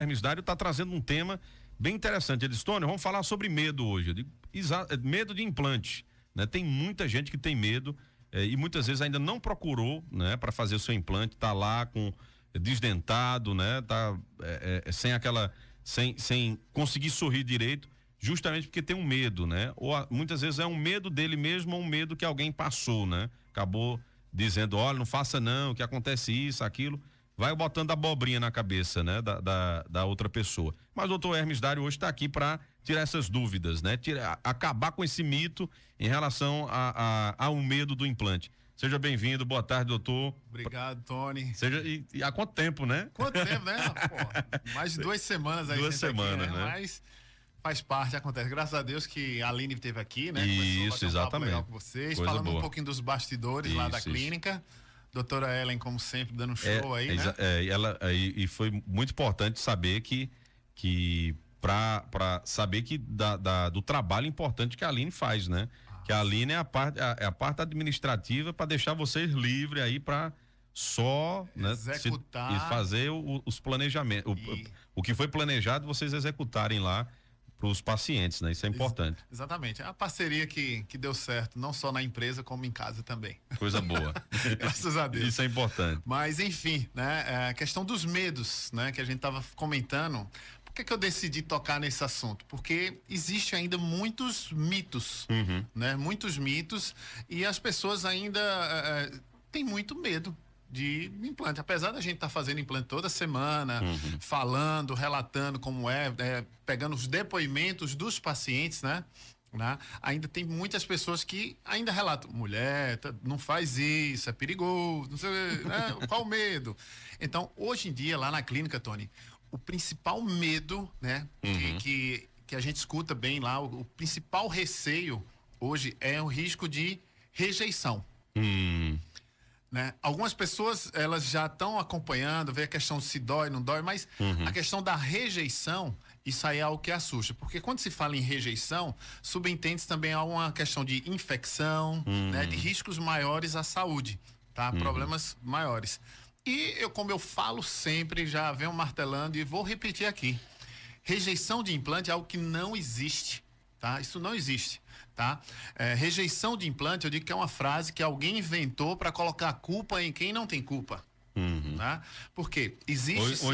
Hermes Dário está trazendo um tema bem interessante. Ele disse: Tony, vamos falar sobre medo hoje. Eu digo, medo de implante, né? Tem muita gente que tem medo e muitas vezes ainda não procurou, né, para fazer o seu implante, tá lá com desdentado, né? Tá sem conseguir sorrir direito, justamente porque tem um medo, né? Ou muitas vezes é um medo dele mesmo ou um medo que alguém passou, né? Acabou dizendo: olha, não faça não, que acontece isso, aquilo. Vai botando abobrinha na cabeça, né? Da outra pessoa. Mas o doutor Hermes Dário hoje está aqui para tirar essas dúvidas, né? Acabar com esse mito em relação ao medo do implante. Seja bem-vindo, boa tarde, doutor. Obrigado, Tony. E há quanto tempo, né? Quanto tempo, né? Pô, mais de 2 semanas aí. 2 semanas, aqui, né? Mas faz parte, acontece. Graças a Deus que a Aline esteve aqui, né? Isso, exatamente. Legal com vocês, Coisa falando boa. um pouquinho dos bastidores lá da clínica. Doutora Ellen, como sempre, dando um show aí, né? E foi muito importante saber que para saber que do trabalho importante que a Aline faz, né? Que a Aline é a parte administrativa para deixar vocês livres aí para só, né, executar e fazer os planejamentos, o que foi planejado vocês executarem lá para os pacientes, né? Isso é importante. Exatamente. É a parceria que deu certo, não só na empresa, como em casa também. Coisa boa. Graças a Deus. Isso é importante. Mas, enfim, né? A questão dos medos, né? Que a gente estava comentando. Por que eu decidi tocar nesse assunto? Porque existe ainda muitos mitos, né? Muitos mitos, e as pessoas ainda têm muito medo de implante, apesar da gente estar fazendo implante toda semana, falando, relatando como pegando os depoimentos dos pacientes, né? Ainda tem muitas pessoas que ainda relatam: mulher, não faz isso, é perigoso, não sei, né? Qual o medo? Então, hoje em dia, lá na clínica, Tony, o principal medo, né, que a gente escuta bem lá, o principal receio hoje é o risco de rejeição. Né? Algumas pessoas, elas já estão acompanhando, vê a questão se dói, não dói, mas a questão da rejeição, isso aí é algo que assusta, porque quando se fala em rejeição, subentende-se também a uma questão de infecção, né? De riscos maiores à saúde, tá? Problemas maiores. E como eu falo sempre, já venho martelando e vou repetir aqui: rejeição de implante é algo que não existe, tá? Isso não existe. Tá? Rejeição de implante, eu digo que é uma frase que alguém inventou para colocar a culpa em quem não tem culpa. Tá? Porque existe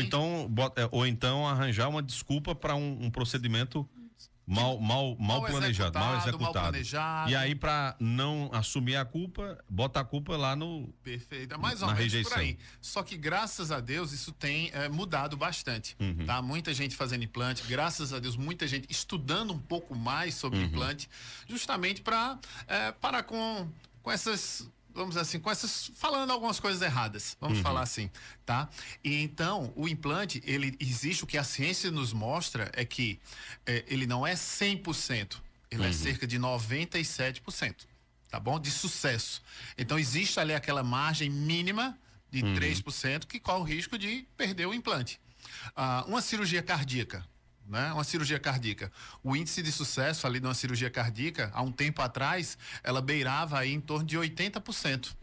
ou então arranjar uma desculpa para um procedimento mal planejado, mal executado. E aí, para não assumir a culpa, bota a culpa lá no. Perfeito, mais ou menos rejeição. Por aí. Só que graças a Deus isso tem mudado bastante. Tá? Muita gente fazendo implante, graças a Deus, muita gente estudando um pouco mais sobre implante, justamente para parar com essas. Vamos dizer assim, falando algumas coisas erradas, vamos falar assim, tá? E então, o implante, ele existe, o que a ciência nos mostra é que ele não é 100%, ele é cerca de 97%, tá bom? De sucesso. Então, existe ali aquela margem mínima de 3% que corre o risco de perder o implante. Uma cirurgia cardíaca, né? Uma cirurgia cardíaca, o índice de sucesso ali de uma cirurgia cardíaca, há um tempo atrás, ela beirava aí em torno de 80%.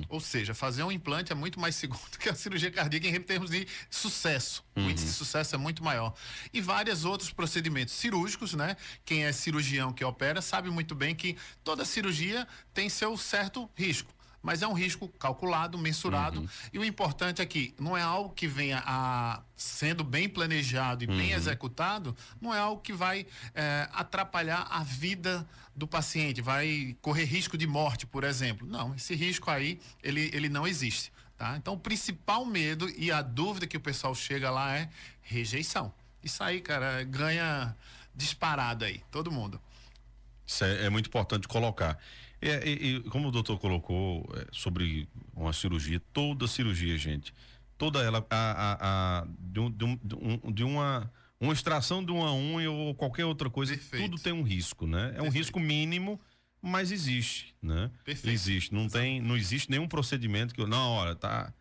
Ou seja, fazer um implante é muito mais seguro que a cirurgia cardíaca em termos de sucesso. O índice de sucesso é muito maior. E vários outros procedimentos cirúrgicos, né? Quem é cirurgião que opera sabe muito bem que toda cirurgia tem seu certo risco. Mas é um risco calculado, mensurado, e o importante é que não é algo que venha sendo bem planejado e bem executado, não é algo que vai atrapalhar a vida do paciente, vai correr risco de morte, por exemplo. Não, esse risco aí, ele não existe, tá? Então, o principal medo e a dúvida que o pessoal chega lá é rejeição. Isso aí, cara, ganha disparado aí, todo mundo. Isso é muito importante colocar. E como o doutor colocou sobre uma cirurgia, toda cirurgia, gente, toda ela, de uma extração de uma unha ou qualquer outra coisa, Perfeito. Tudo tem um risco, né? É Perfeito. Um risco mínimo, mas existe, né? Perfeito. Existe, não existe nenhum procedimento que não, olha, tá.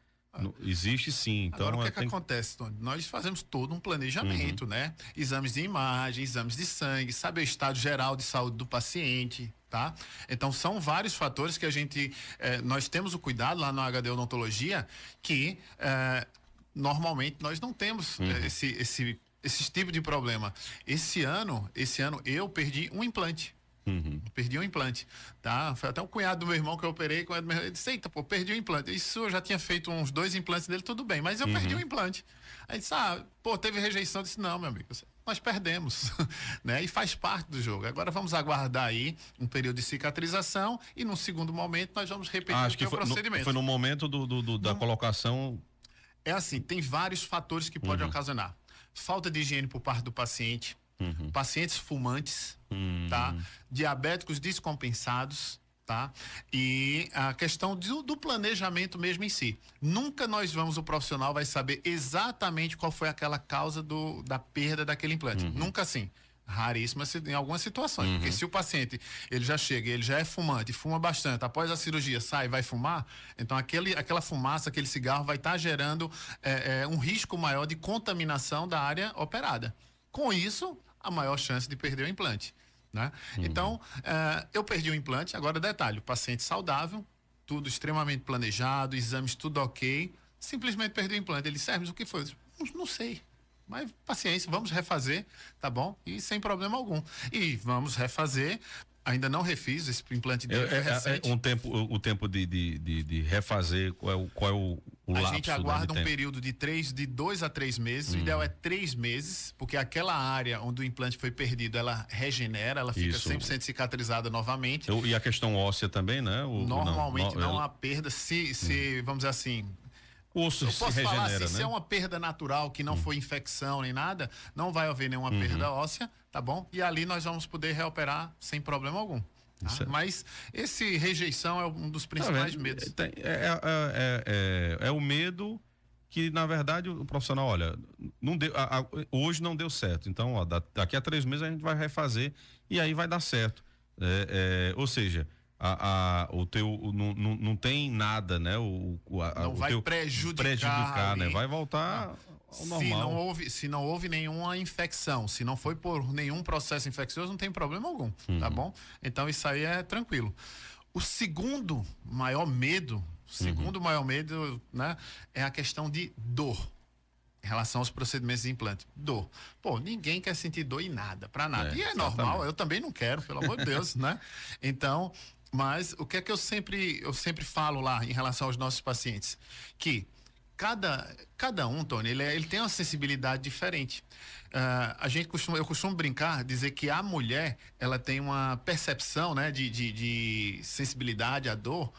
Existe sim. Então, agora, o que acontece, Tony? Nós fazemos todo um planejamento, né? Exames de imagem, exames de sangue, saber o estado geral de saúde do paciente, tá? Então, são vários fatores que nós temos o cuidado lá no HD Odontologia que normalmente nós não temos esse tipo de problema. Esse ano eu perdi um implante. Perdi um implante, tá? Foi até o cunhado do meu irmão que eu operei, ele disse, eita, pô, perdi o implante. Isso eu já tinha feito uns 2 implantes dele, tudo bem, mas eu perdi o implante. Aí disse, pô, teve rejeição. Eu disse, não, meu amigo, nós perdemos, né? E faz parte do jogo. Agora vamos aguardar aí um período de cicatrização e num segundo momento nós vamos repetir o procedimento. Foi no momento da colocação. É assim, tem vários fatores que podem ocasionar. Falta de higiene por parte do paciente, pacientes fumantes, tá? Diabéticos descompensados, tá? E a questão do planejamento mesmo em si. Nunca o profissional vai saber exatamente qual foi aquela causa da perda daquele implante. Nunca assim. Raríssimas em algumas situações, porque se o paciente ele já é fumante, fuma bastante, após a cirurgia sai e vai fumar, então aquela fumaça, aquele cigarro vai estar gerando um risco maior de contaminação da área operada. Com isso, a maior chance de perder o implante, né? Então, eu perdi o implante. Agora, detalhe, o paciente saudável, tudo extremamente planejado, exames tudo ok, simplesmente perdeu o implante. Ele disse, Hermes, o que foi? Eu disse, não sei. Mas paciência, vamos refazer, tá bom? E sem problema algum. E vamos refazer. Ainda não refiz esse implante dele. O tempo de refazer, qual é o lapso? A gente aguarda um período de 2 a 3 meses. O ideal é 3 meses, porque aquela área onde o implante foi perdido, ela regenera, ela fica 100% cicatrizada novamente. E a questão óssea também, né? Normalmente não há perda, vamos dizer assim. O osso eu posso falar assim, né? se é uma perda natural, que não foi infecção nem nada, não vai haver nenhuma perda óssea, tá bom? E ali nós vamos poder reoperar sem problema algum. Tá? Mas esse rejeição é um dos principais medos. É o medo que, na verdade, o profissional, olha, não deu, hoje não deu certo. Então, daqui a 3 meses a gente vai refazer e aí vai dar certo. Ou seja, o teu não tem nada, né? Não vai prejudicar, né? Vai voltar ao normal. Se não houve nenhuma infecção, se não foi por nenhum processo infeccioso, não tem problema algum, tá bom? Então isso aí é tranquilo. O segundo maior medo, né, é a questão de dor. Em relação aos procedimentos de implante. Dor. Pô, ninguém quer sentir dor em nada, pra nada. E é normal, eu também não quero, pelo amor de Deus, né? Então, mas o que é que eu sempre falo lá em relação aos nossos pacientes? Que cada um, Tony, ele tem uma sensibilidade diferente. Eu costumo brincar, dizer que a mulher, ela tem uma percepção, né, de sensibilidade à dor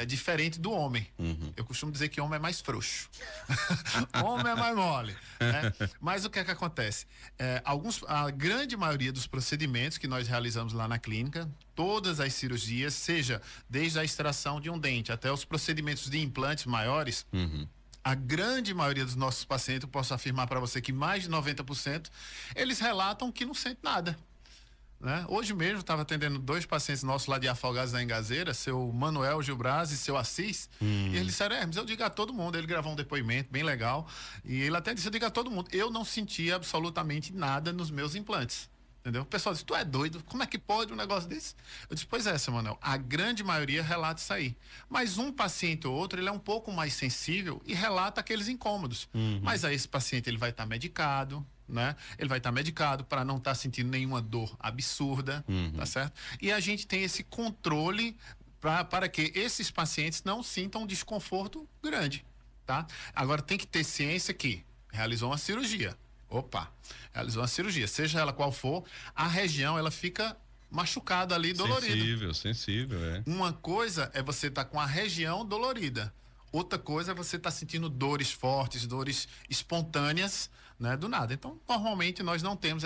diferente do homem. Eu costumo dizer que o homem é mais frouxo. Homem é mais mole. Né? Mas o que é que acontece? A grande maioria dos procedimentos que nós realizamos lá na clínica, todas as cirurgias, seja desde a extração de um dente até os procedimentos de implantes maiores, a grande maioria dos nossos pacientes, eu posso afirmar para você que mais de 90%, eles relatam que não sente nada. Né? Hoje mesmo estava atendendo 2 pacientes nossos lá de Afogados da Engazeira, seu Manuel Gilbraz e seu Assis, e eles disseram, Hermes, eu digo a todo mundo, ele gravou um depoimento bem legal, e ele até disse, eu digo a todo mundo, eu não sentia absolutamente nada nos meus implantes. Entendeu? O pessoal diz, tu é doido, como é que pode um negócio desse? Eu disse, pois é, seu Manuel, a grande maioria relata isso aí. Mas um paciente ou outro, ele é um pouco mais sensível e relata aqueles incômodos. Mas aí esse paciente, ele vai estar medicado, né? Ele vai estar medicado para não estar sentindo nenhuma dor absurda, tá certo? E a gente tem esse controle para que esses pacientes não sintam um desconforto grande, tá? Agora tem que ter ciência que realizou uma cirurgia. Realizou uma cirurgia, seja ela qual for, a região ela fica machucada ali, dolorida. Sensível, é. Uma coisa é você estar com a região dolorida, outra coisa é você estar sentindo dores fortes, dores espontâneas, né, do nada. Então, normalmente nós não temos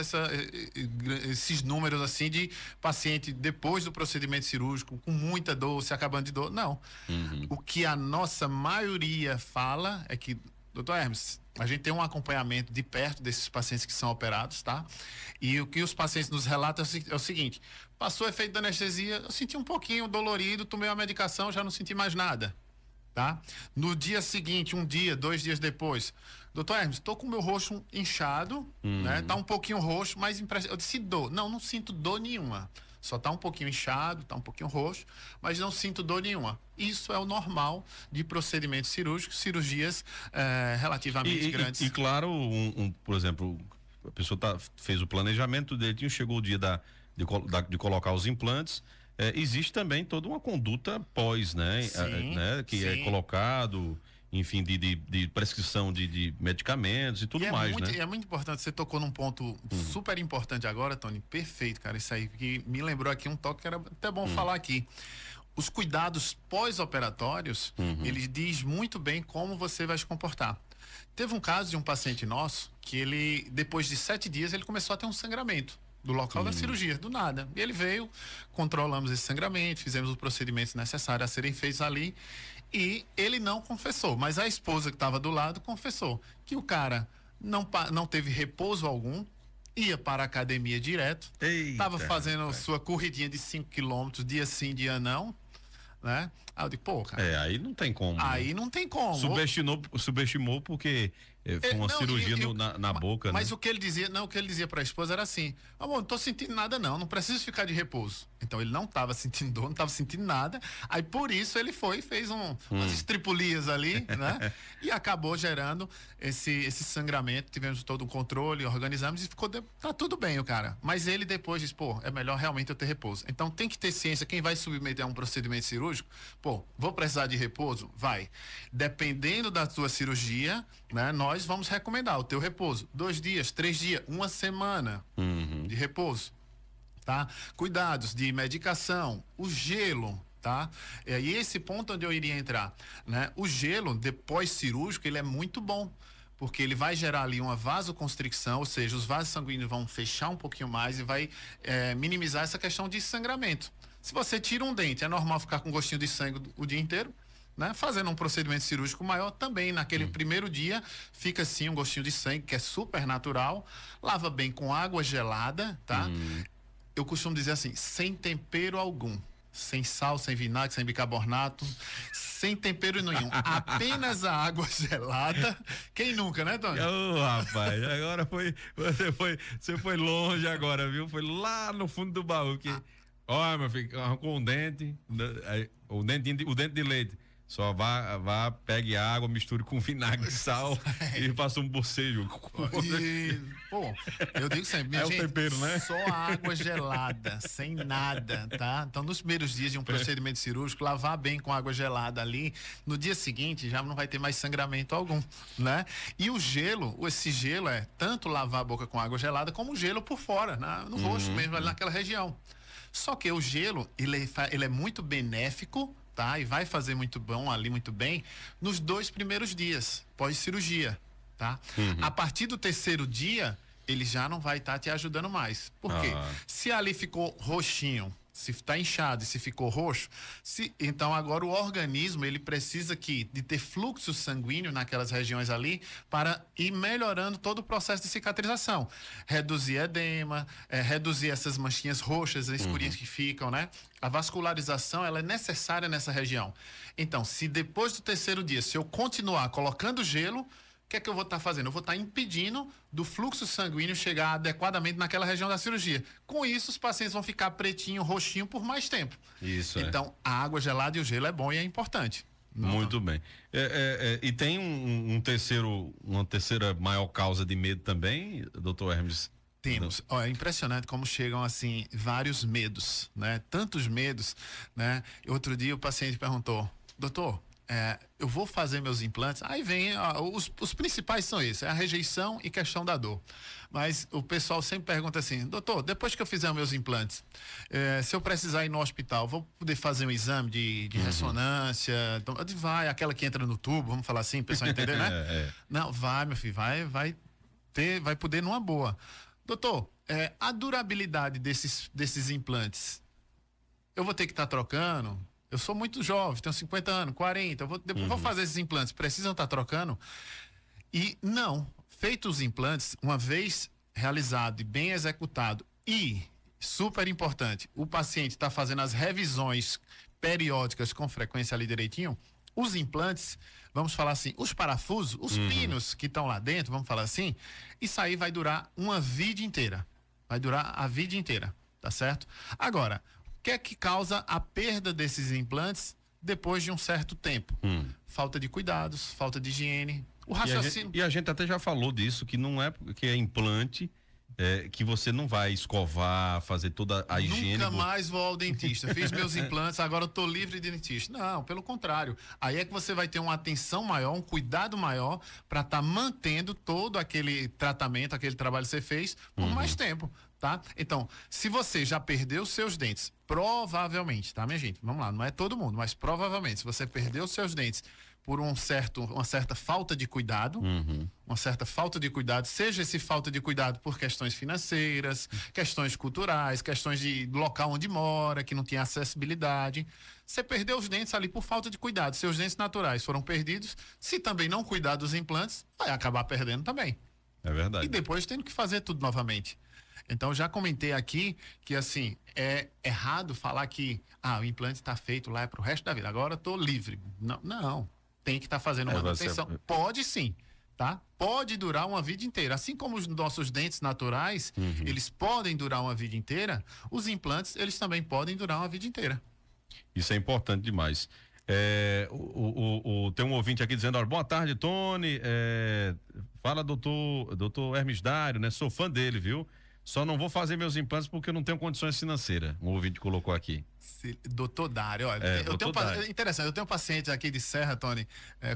esses números assim de paciente depois do procedimento cirúrgico com muita dor, se acabando de dor, não. O que a nossa maioria fala é que, doutor Hermes, a gente tem um acompanhamento de perto desses pacientes que são operados, tá? E o que os pacientes nos relatam é o seguinte: passou o efeito da anestesia, eu senti um pouquinho dolorido, tomei uma medicação, já não senti mais nada, tá? No dia seguinte, 1 dia, 2 dias depois, doutor Hermes, tô com o meu rosto inchado, né? Tá um pouquinho roxo, mas eu disse dor. Não sinto dor nenhuma. Só tá um pouquinho inchado, tá um pouquinho roxo, mas não sinto dor nenhuma. Isso é o normal de procedimentos cirúrgicos, cirurgias relativamente grandes. E claro, por exemplo, a pessoa fez o planejamento dele, chegou o dia de colocar os implantes. Existe também toda uma conduta pós, né? Que é colocado, enfim, de prescrição de medicamentos e tudo mais, né? E é muito importante, você tocou num ponto super importante agora, Tony, perfeito, cara, isso aí, que me lembrou aqui um toque que era até bom falar aqui. Os cuidados pós-operatórios, eles diz muito bem como você vai se comportar. Teve um caso de um paciente nosso, que ele, depois de 7 dias, ele começou a ter um sangramento do local da cirurgia, do nada. E ele veio, controlamos esse sangramento, fizemos os procedimentos necessários a serem feitos ali e ele não confessou, mas a esposa que estava do lado confessou que o cara não teve repouso algum, ia para a academia direto, estava fazendo sua corridinha de 5 quilômetros, dia sim, dia não, né? Aí eu digo, pô, cara. Aí não tem como. Aí não tem como. Subestimou porque foi uma cirurgia na boca, mas né? o que ele dizia para a esposa era assim: amor, não tô sentindo nada não preciso ficar de repouso. Então ele não estava sentindo dor, não estava sentindo nada. Aí por isso ele fez umas estripulias ali, né? E acabou gerando esse sangramento. Tivemos todo um controle, organizamos e tá tudo bem o cara. Mas ele depois disse, pô, é melhor realmente eu ter repouso. Então tem que ter ciência, quem vai submeter a um procedimento cirúrgico, pô, vou precisar de repouso? Vai. Dependendo da tua cirurgia, né? Nós vamos recomendar o teu repouso. 2 dias, 3 dias, 1 semana de repouso, tá? Cuidados de medicação, o gelo, tá? E esse ponto onde eu iria entrar, né? O gelo, depois cirúrgico, ele é muito bom, porque ele vai gerar ali uma vasoconstricção, ou seja, os vasos sanguíneos vão fechar um pouquinho mais e vai minimizar essa questão de sangramento. Se você tira um dente, é normal ficar com gostinho de sangue o dia inteiro, né? Fazendo um procedimento cirúrgico maior, também naquele primeiro dia fica assim um gostinho de sangue, que é super natural. Lava bem com água gelada, tá? Eu costumo dizer assim, sem tempero algum, sem sal, sem vinagre, sem bicarbonato, sem tempero nenhum, apenas a água gelada. Quem nunca, né, Tony? Rapaz, agora você foi longe agora, viu? Foi lá no fundo do baú que, olha, meu filho, arrancou um dente, o dente de leite. Só vá, pegue água, misture com vinagre e sal e faça um bocejo. Pô, eu digo sempre, minha gente, o tempero, né? Só água gelada, sem nada, tá? Então, nos primeiros dias de um procedimento cirúrgico, lavar bem com água gelada ali, no dia seguinte já não vai ter mais sangramento algum, né? E o gelo, esse gelo é tanto lavar a boca com água gelada, como o gelo por fora, no rosto mesmo, ali naquela região. Só que o gelo, ele é muito benéfico, tá? E vai fazer muito bem nos 2 primeiros dias pós-cirurgia, tá? A partir do 3º dia, ele já não vai estar te ajudando mais. Por quê? Se ali ficou roxinho, se está inchado e se ficou roxo, então agora o organismo ele precisa de ter fluxo sanguíneo naquelas regiões ali para ir melhorando todo o processo de cicatrização, reduzir edema, reduzir essas manchinhas roxas, escurinhas que ficam, né? A vascularização ela é necessária nessa região. Então, se depois do 3º dia, se eu continuar colocando gelo, o que é que eu vou estar fazendo? Eu vou estar impedindo do fluxo sanguíneo chegar adequadamente naquela região da cirurgia. Com isso, os pacientes vão ficar pretinho, roxinho por mais tempo. Isso. Então, a água gelada e o gelo é bom e é importante. Muito bem. E tem uma terceira maior causa de medo também, doutor Hermes? Temos. É impressionante como chegam assim vários medos, né? Tantos medos, né? Outro dia o paciente perguntou, doutor, eu vou fazer meus implantes, aí vem, os principais são esses, a rejeição e questão da dor. Mas o pessoal sempre pergunta assim, doutor, depois que eu fizer meus implantes, se eu precisar ir no hospital, vou poder fazer um exame de ressonância? Então, vai, aquela que entra no tubo, vamos falar assim, o pessoal entender, né? Não, vai, meu filho, vai poder numa boa. Doutor, a durabilidade desses implantes, eu vou ter que estar trocando? Eu sou muito jovem, tenho 50 anos, 40, depois vou fazer esses implantes, precisam estar trocando? E não, feitos os implantes, uma vez realizado e bem executado e, super importante, o paciente está fazendo as revisões periódicas com frequência ali direitinho, os implantes, vamos falar assim, os parafusos, os pinos que estão lá dentro, vamos falar assim, isso aí vai durar uma vida inteira. Vai durar a vida inteira. tá certo? Agora, o que é que causa a perda desses implantes depois de um certo tempo? Falta de cuidados, falta de higiene. O raciocínio... E a gente até já falou disso, que não é porque é implante, que você não vai escovar, fazer toda a higiene. Nunca mais vou ao dentista. Fiz meus implantes, agora eu tô livre de dentista. Não, pelo contrário. Aí é que você vai ter uma atenção maior, um cuidado maior para estar mantendo todo aquele tratamento, aquele trabalho que você fez por mais tempo, tá? Então, se você já perdeu seus dentes, provavelmente, tá, minha gente? Vamos lá, não é todo mundo, mas provavelmente, se você perdeu seus dentes por uma certa falta de cuidado, seja esse falta de cuidado por questões financeiras, questões culturais, questões de local onde mora, que não tinha acessibilidade. Você perdeu os dentes ali por falta de cuidado. Seus dentes naturais foram perdidos. Se também não cuidar dos implantes, vai acabar perdendo também. É verdade. E depois tendo que fazer tudo novamente. Então, já comentei aqui que, assim, é errado falar que o implante está feito lá pro resto da vida. Agora eu tô livre. Não. Tem que estar fazendo manutenção. Pode sim, tá? Pode durar uma vida inteira. Assim como os nossos dentes naturais, eles podem durar uma vida inteira, os implantes, eles também podem durar uma vida inteira. Isso é importante demais. Tem um ouvinte aqui dizendo, olha, boa tarde, Tony. Fala, doutor Hermes Dário, né? Sou fã dele, viu? Só não vou fazer meus implantes porque eu não tenho condições financeiras. Um ouvinte colocou aqui. Doutor Dário, olha. Interessante, eu tenho um paciente aqui de Serra, Tony.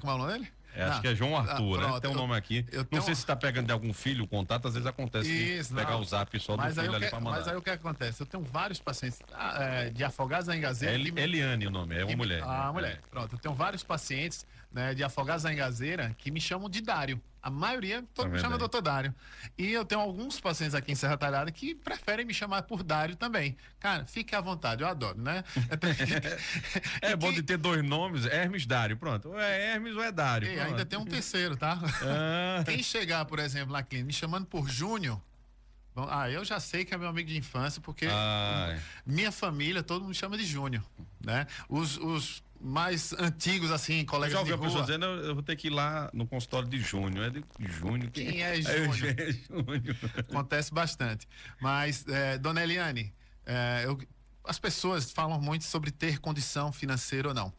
Como é o nome dele? Acho que é João Arthur, né? Tem um nome aqui. Não sei se está pegando de algum filho o contato, às vezes acontece pegar o zap só do filho ali para mandar. Mas aí o que acontece? Eu tenho vários pacientes de Afogados da Engazeira. Eliane o nome, é uma mulher. Mulher. Pronto, eu tenho vários pacientes, né, de Afogados da Engazeira que me chamam de Dário. A maioria, todo mundo chama doutor Dário. E eu tenho alguns pacientes aqui em Serra Talhada que preferem me chamar por Dário também. Cara, fique à vontade, eu adoro, né? Bom de ter dois nomes, Hermes Dário, pronto. Ou é Hermes ou é Dário. E ainda tem um terceiro, tá? Quem chegar, por exemplo, na clínica me chamando por Júnior, eu já sei que é meu amigo de infância, porque minha família, todo mundo chama de Júnior, né? Os mais antigos, assim, colegas de rua. Já ouvi a pessoa dizendo, eu vou ter que ir lá no consultório de Júnior. É de Júnior. Quem é Júnior? Acontece bastante. Mas, dona Eliane, as pessoas falam muito sobre ter condição financeira ou não.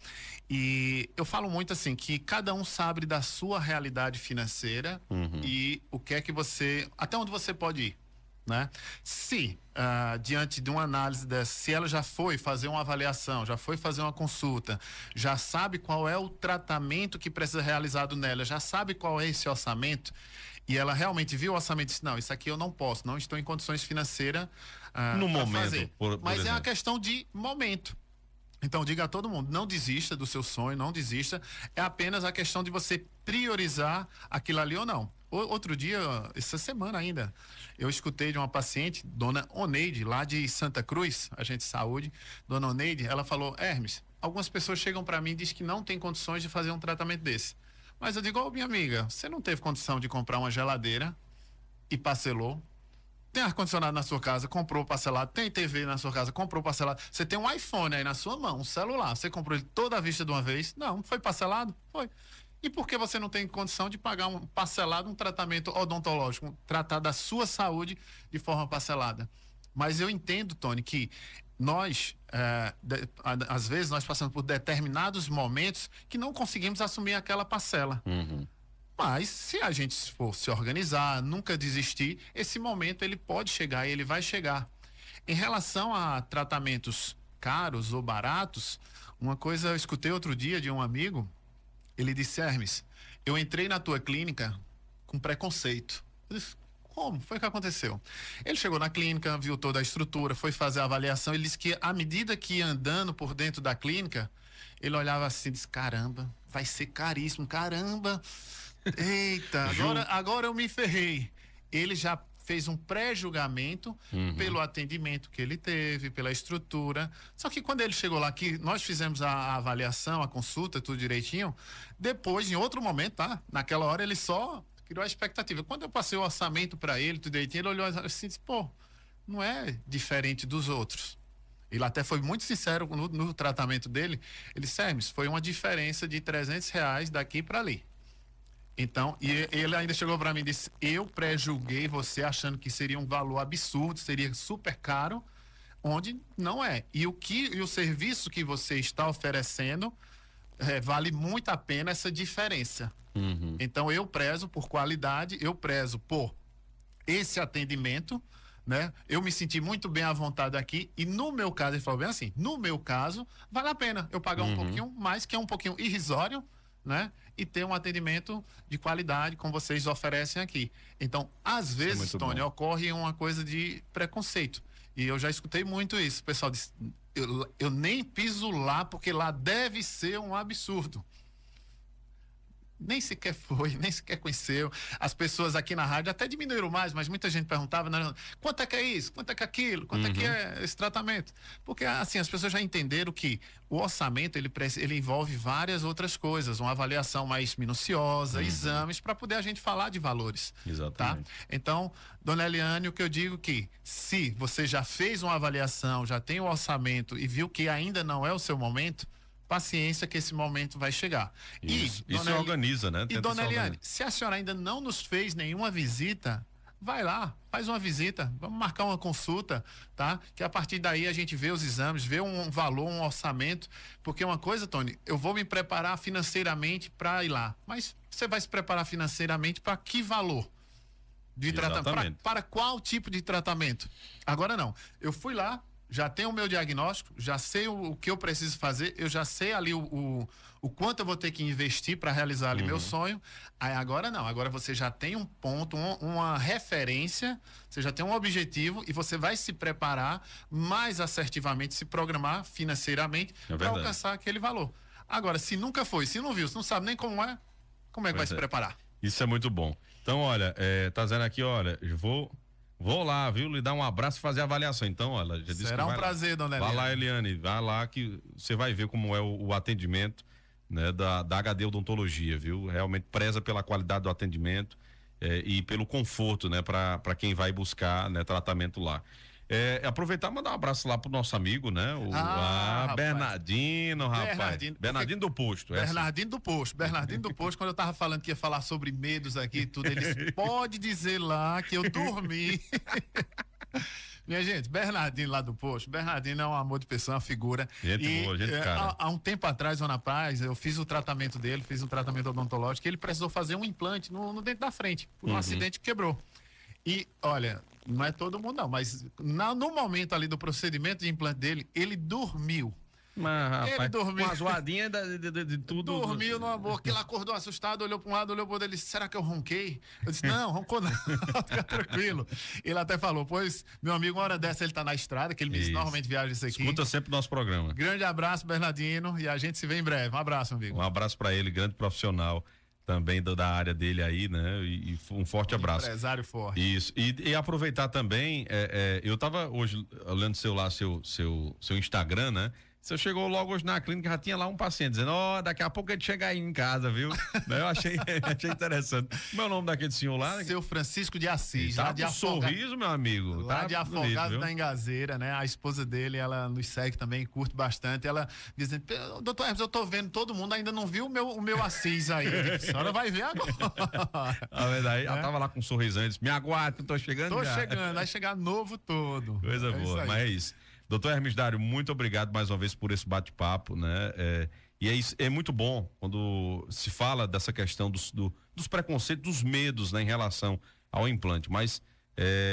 E eu falo muito assim, que cada um sabe da sua realidade financeira e o que é que até onde você pode ir, né? Se diante de uma análise dessa, se ela já foi fazer uma avaliação, já foi fazer uma consulta, já sabe qual é o tratamento que precisa ser realizado nela, já sabe qual é esse orçamento, e ela realmente viu o orçamento e disse, não, isso aqui eu não posso, não estou em condições financeiras no momento, fazer. Mas é uma questão de momento. Então, diga a todo mundo, não desista do seu sonho, não desista. É apenas a questão de você priorizar aquilo ali ou não. Outro dia, essa semana ainda, eu escutei de uma paciente, dona Oneide, lá de Santa Cruz, agente de saúde. Dona Oneide, ela falou, Hermes, algumas pessoas chegam para mim e dizem que não tem condições de fazer um tratamento desse. Mas eu digo, minha amiga, você não teve condição de comprar uma geladeira e parcelou? Tem ar-condicionado na sua casa, comprou parcelado. Tem TV na sua casa, comprou parcelado. Você tem um iPhone aí na sua mão, um celular. Você comprou ele toda à vista de uma vez? Não, foi parcelado? Foi. E por que você não tem condição de pagar um parcelado, um tratamento odontológico, tratar da sua saúde de forma parcelada? Mas eu entendo, Tony, que nós, às vezes, nós passamos por determinados momentos que não conseguimos assumir aquela parcela. Mas se a gente for se organizar, nunca desistir, esse momento ele pode chegar e ele vai chegar. Em relação a tratamentos caros ou baratos, uma coisa eu escutei outro dia de um amigo, ele disse, Hermes, eu entrei na tua clínica com preconceito. Eu disse, como? Foi o que aconteceu? Ele chegou na clínica, viu toda a estrutura, foi fazer a avaliação, ele disse que à medida que ia andando por dentro da clínica, ele olhava assim e disse, caramba, vai ser caríssimo, caramba... Eita, agora eu me ferrei. Ele já fez um pré-julgamento pelo atendimento que ele teve, pela estrutura. Só que quando ele chegou lá, que nós fizemos a avaliação, a consulta, tudo direitinho, depois, em outro momento, tá? Naquela hora ele só criou a expectativa. Quando eu passei o orçamento para ele, tudo direitinho, ele olhou assim e disse, não é diferente dos outros. Ele até foi muito sincero no tratamento dele. Ele disse, Hermes, foi uma diferença de R$300 daqui para ali. Então, e ele ainda chegou para mim e disse, eu pré-julguei você achando que seria um valor absurdo, seria super caro, onde não é. E o serviço que você está oferecendo vale muito a pena essa diferença. Então eu prezo por qualidade, eu prezo por esse atendimento, né? Eu me senti muito bem à vontade aqui e no meu caso, ele falou bem assim, no meu caso, vale a pena eu pagar um pouquinho mais, que é um pouquinho irrisório, né? E ter um atendimento de qualidade como vocês oferecem aqui. Então, às vezes, Tony, ocorre uma coisa de preconceito. E eu já escutei muito isso. O pessoal diz, eu nem piso lá porque lá deve ser um absurdo. Nem sequer foi, nem sequer conheceu. As pessoas aqui na rádio até diminuíram mais, mas muita gente perguntava, né, quanto é que é isso? Quanto é que é aquilo? Quanto é que é esse tratamento? Porque, assim, as pessoas já entenderam que o orçamento, ele envolve várias outras coisas, uma avaliação mais minuciosa, exames, para poder a gente falar de valores. Exatamente. Tá? Então, dona Eliane, o que eu digo que, se você já fez uma avaliação, já tem o orçamento e viu que ainda não é o seu momento, paciência que esse momento vai chegar. Isso se organiza, né? E dona Eliane, se a senhora ainda não nos fez nenhuma visita, vai lá, faz uma visita, vamos marcar uma consulta, tá? Que a partir daí a gente vê os exames, vê um valor, um orçamento, porque uma coisa, Tony, eu vou me preparar financeiramente para ir lá, mas você vai se preparar financeiramente para que valor? De tratamento? Para qual tipo de tratamento? Agora não, eu fui lá, já tenho o meu diagnóstico, já sei o que eu preciso fazer, eu já sei ali o quanto eu vou ter que investir para realizar ali meu sonho. Aí agora não, agora você já tem um ponto, uma referência, você já tem um objetivo e você vai se preparar mais assertivamente, se programar financeiramente para alcançar aquele valor. Agora, se nunca foi, se não viu, se não sabe nem como é que vai se preparar? Isso é muito bom. Então, olha, tá dizendo aqui, olha, eu vou lá, viu? Lhe dar um abraço e fazer a avaliação. Então, ela já disse Será que um prazer, dona Vai Eliane. lá, Eliane, vai lá que você vai ver como é o atendimento, né, da HD Odontologia, viu? Realmente preza pela qualidade do atendimento e pelo conforto, né, para quem vai buscar, né, tratamento lá. Aproveitar e mandar um abraço lá pro nosso amigo, né? Bernardino, rapaz. Bernardino do Posto. Bernardino do Posto. Bernardino do Posto, quando eu tava falando que ia falar sobre medos aqui e tudo, ele disse, pode dizer lá que eu dormi. Minha gente, Bernardino lá do Posto, Bernardino é um amor de pessoa, uma figura. Gente boa, gente cara. Há um tempo atrás, Dona Paz, eu fiz o tratamento dele, fiz um tratamento odontológico, ele precisou fazer um implante no dente da frente, por um acidente que quebrou. E, olha, não é todo mundo não, mas no momento ali do procedimento de implante dele, ele dormiu. Mas, rapaz, ele dormiu. Com a zoadinha de tudo. Dormiu numa boa, que ele acordou assustado, olhou para um lado, olhou para o outro, ele disse, será que eu ronquei? Eu disse, não, roncou não, fica tranquilo. Ele até falou, pois, meu amigo, uma hora dessa ele tá na estrada, que ele me disse, normalmente viaja isso aqui. Escuta sempre o nosso programa. Grande abraço, Bernardino, e a gente se vê em breve. Um abraço, amigo. Um abraço para ele, grande profissional também da área dele aí, né? E um forte abraço. Empresário forte. Isso. E aproveitar também, eu tava hoje olhando seu Instagram, né? Você chegou logo hoje na clínica, já tinha lá um paciente dizendo, daqui a pouco ele chega aí em casa, viu? Eu achei interessante. Como é o nome daquele senhor lá? Seu Francisco de Assis. Tá de sorriso, meu amigo. Lá de Afogados da Engazeira, né? A esposa dele, ela nos segue também, curte bastante. Ela dizendo, doutor Hermes, eu tô vendo, todo mundo ainda não viu o meu Assis aí. Eu digo, a senhora vai ver agora. A verdade, ela tava lá com um sorrisão, disse, me aguarde que eu tô chegando Tô já. chegando, vai chegar novo todo. Coisa boa, mas é isso. Doutor Hermes Dário, muito obrigado mais uma vez por esse bate-papo, né? E é muito bom quando se fala dessa questão dos preconceitos, dos medos, né, em relação ao implante, mas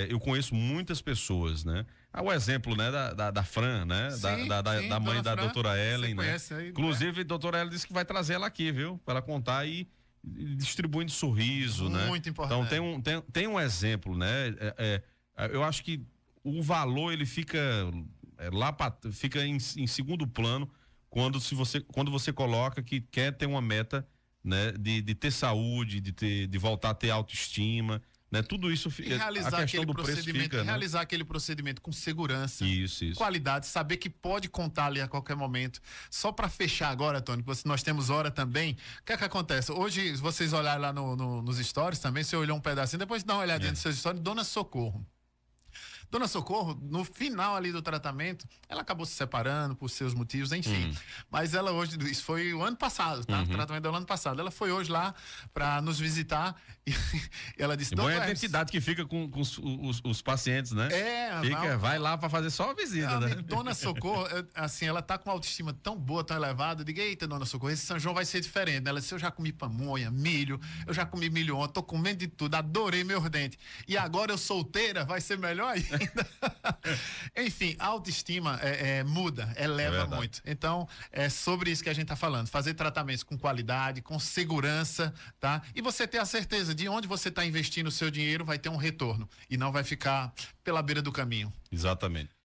eu conheço muitas pessoas, né? O exemplo, né, da Fran, né? Sim, da mãe da Fran, doutora Ellen, né? Aí, Inclusive, a doutora Ellen disse que vai trazer ela aqui, viu? Para ela contar e distribuindo sorriso, né? Muito importante. Então tem um exemplo, né? Eu acho que o valor ele fica fica em segundo plano quando você coloca que quer ter uma meta, né, de ter saúde, de voltar a ter autoestima, né? Tudo isso e realizar a questão aquele do preço procedimento, fica, realizar aquele procedimento com segurança, isso. qualidade, saber que pode contar ali a qualquer momento. Só para fechar agora, Tony, nós temos hora também. O que é que acontece? Hoje, se vocês olharem lá nos stories também, você olhou um pedacinho, depois dá uma olhadinha nos seus stories, Dona Socorro. Dona Socorro, no final ali do tratamento, ela acabou se separando por seus motivos, enfim. Mas ela hoje, isso foi o ano passado, tá? O tratamento dela ano passado. Ela foi hoje lá para nos visitar e ela disse... Boa é a identidade que fica com os pacientes, né? Vai lá para fazer só a visita, né? Dona Socorro, assim, ela tá com uma autoestima tão boa, tão elevada. Eu digo, eita, Dona Socorro, esse São João vai ser diferente. Ela disse, eu já comi pamonha, milho, eu já comi milho ontem, tô comendo de tudo, adorei meus dentes. E agora eu solteira, vai ser melhor ainda. Enfim, a autoestima muda, eleva muito. Então, é sobre isso que a gente tá falando. Fazer tratamentos com qualidade, com segurança, tá? E você ter a certeza de onde você tá investindo o seu dinheiro vai ter um retorno e não vai ficar pela beira do caminho. Exatamente.